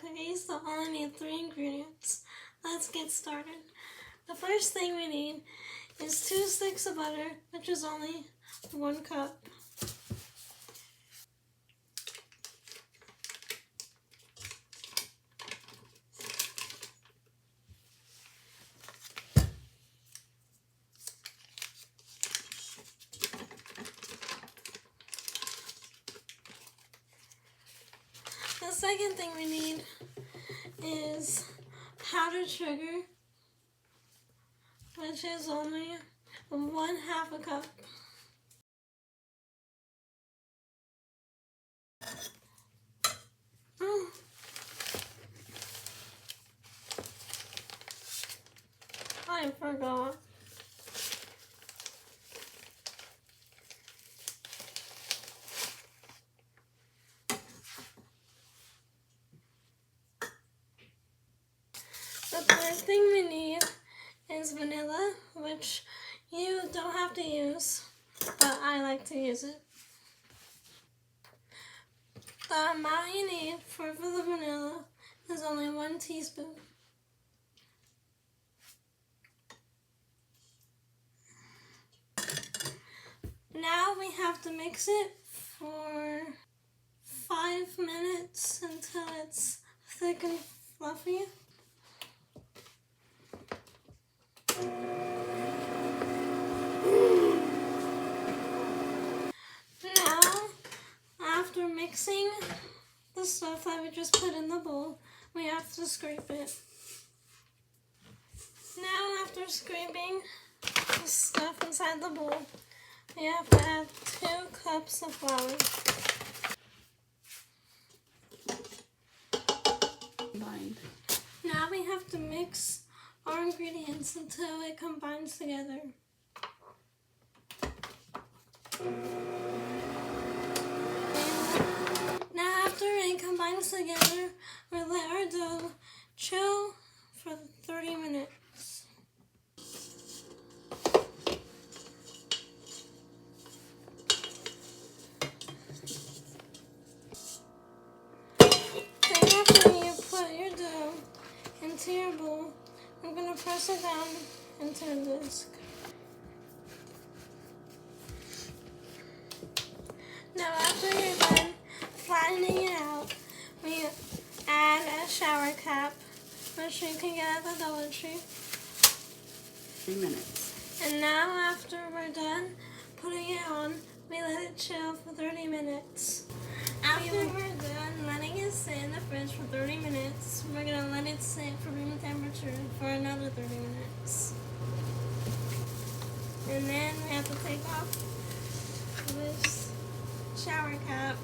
cookies, so I only need 3 ingredients. Let's get started. The first thing we need is 2 sticks of butter, which is only 1 cup. The second thing we need is powdered sugar, which is only 1/2 a cup. I forgot. The third thing we need is vanilla, which you don't have to use, but I like to use it. The amount you need for the vanilla is only 1 teaspoon. Now we have to mix it for 5 minutes until it's thick and fluffy. Now, after mixing the stuff that we just put in the bowl, we have to scrape it. Now, after scraping the stuff inside the bowl, we have to add 2 cups of flour. Now we have to mix our ingredients until it combines together. Now after it combines together, we'll let our dough chill for 30 minutes. Then after you put your dough into your bowl, I'm going to press it down into a disc. Now after you're done flattening it out, we add a shower cap, which you can get at the Dollar Tree. 3 minutes. And now after we're done putting it on, we let it chill for 30 minutes. After we're done letting it sit in the fridge for 30 minutes, we're going to let it sit for room temperature for another 30 minutes. And then we have to take off this shower cap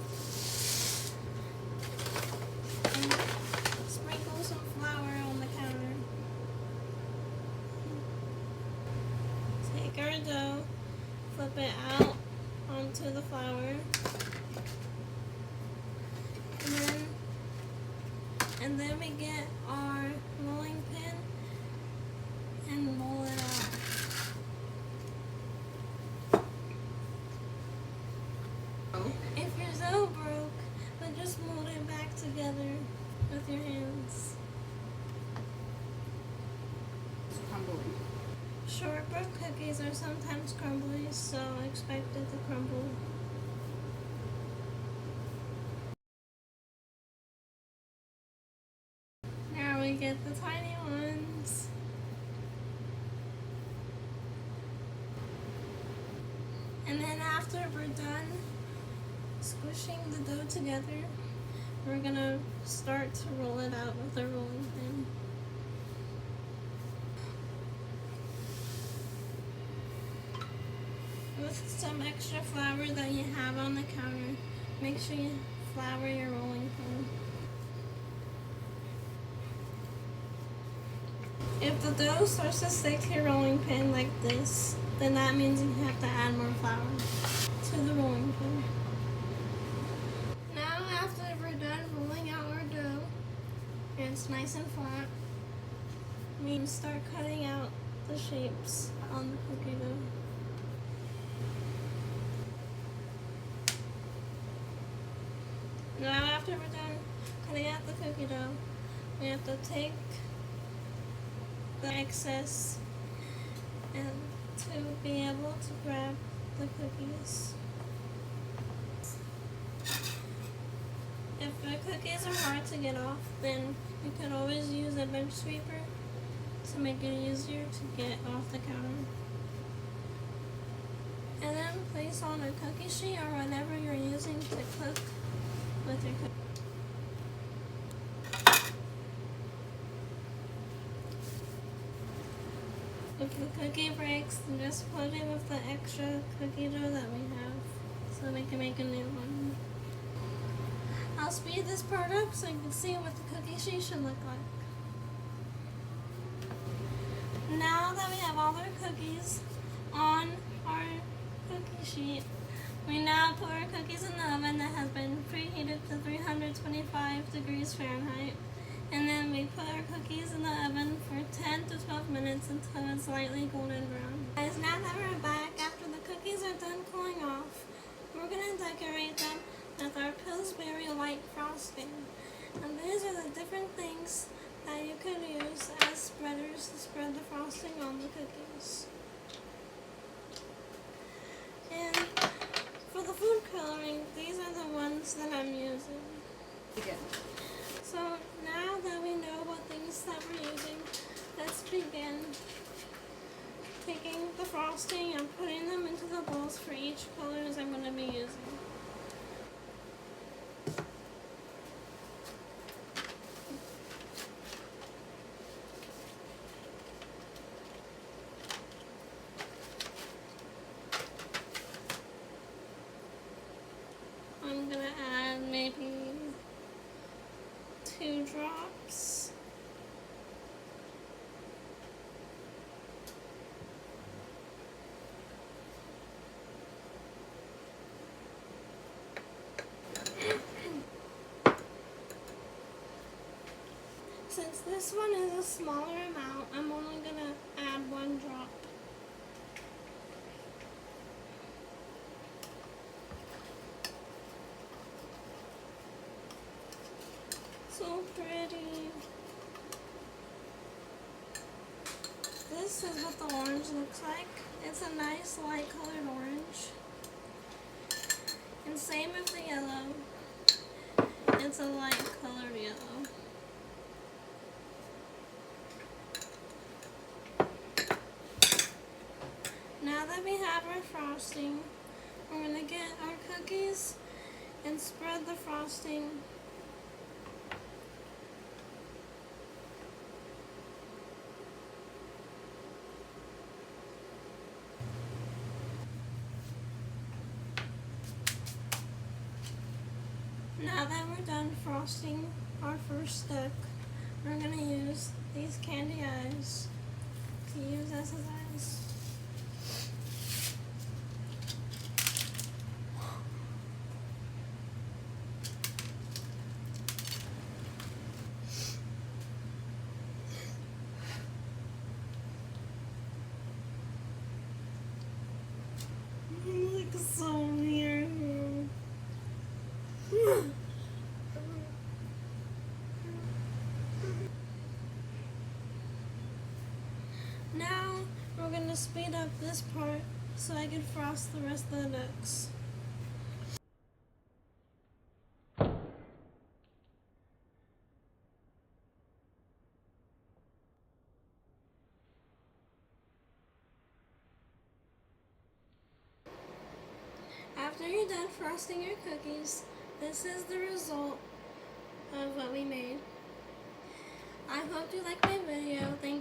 and sprinkle some flour on the counter. Take our dough, flip it out onto the flour. And then we get our rolling pin and roll it out. If your dough broke, then just mold it back together with your hands. It's crumbling. Shortbread cookies are sometimes crumbly, so expect it to crumble. Now we get the tiny ones. And then after we're done squishing the dough together, we're gonna start to roll it out with a rolling pin. With some extra flour that you have on the counter, make sure you flour your rolling pin. If the dough starts to stick to your rolling pin like this, then that means you have to add more flour to the rolling pin. Now after we're done rolling out our dough, and it's nice and flat, we start cutting out the shapes on the cookie dough. Now after we're done cutting out the cookie dough, we have to take the excess and to be able to grab the cookies. If the cookies are hard to get off, then you can always use a bench sweeper to make it easier to get off the counter. And then place on a cookie sheet or whatever you're using to cook with your cookie. If the cookie breaks, then just put it with the extra cookie dough that we have so we can make a new one. I'll speed this part up so you can see what the cookie sheet should look like. Now that we have all our cookies on our cookie sheet, we now put our cookies in the oven that has been preheated to 325 degrees Fahrenheit. And then we put our cookies in the oven for 10 to 12 minutes until it's lightly golden brown. Guys, now that we're back after the cookies are done cooling off, we're going to decorate them with our Pillsbury white frosting. And these are the different things that you could use as spreaders to spread the frosting on the cookies. And for the food coloring, these are the ones that I'm using. Begin. So now that we know what things that we're using, let's begin taking the frosting and putting them into the bowls for each colors I'm going to be using. I'm going to add maybe 2 drops. Since this one is a smaller amount, I'm only going to add 1 drop. So pretty. This is what the orange looks like. It's a nice light colored orange. And same with the yellow. It's a light colored yellow. Now that we have our frosting, we're going to get our cookies and spread the frosting . Now that we're done frosting our first stick, we're going to use these candy eyes to use as eyes. Look so weird. Now we're going to speed up this part so I can frost the rest of the ducks. After you're done frosting your cookies, this is the result of what we made. I hope you liked my video. Thank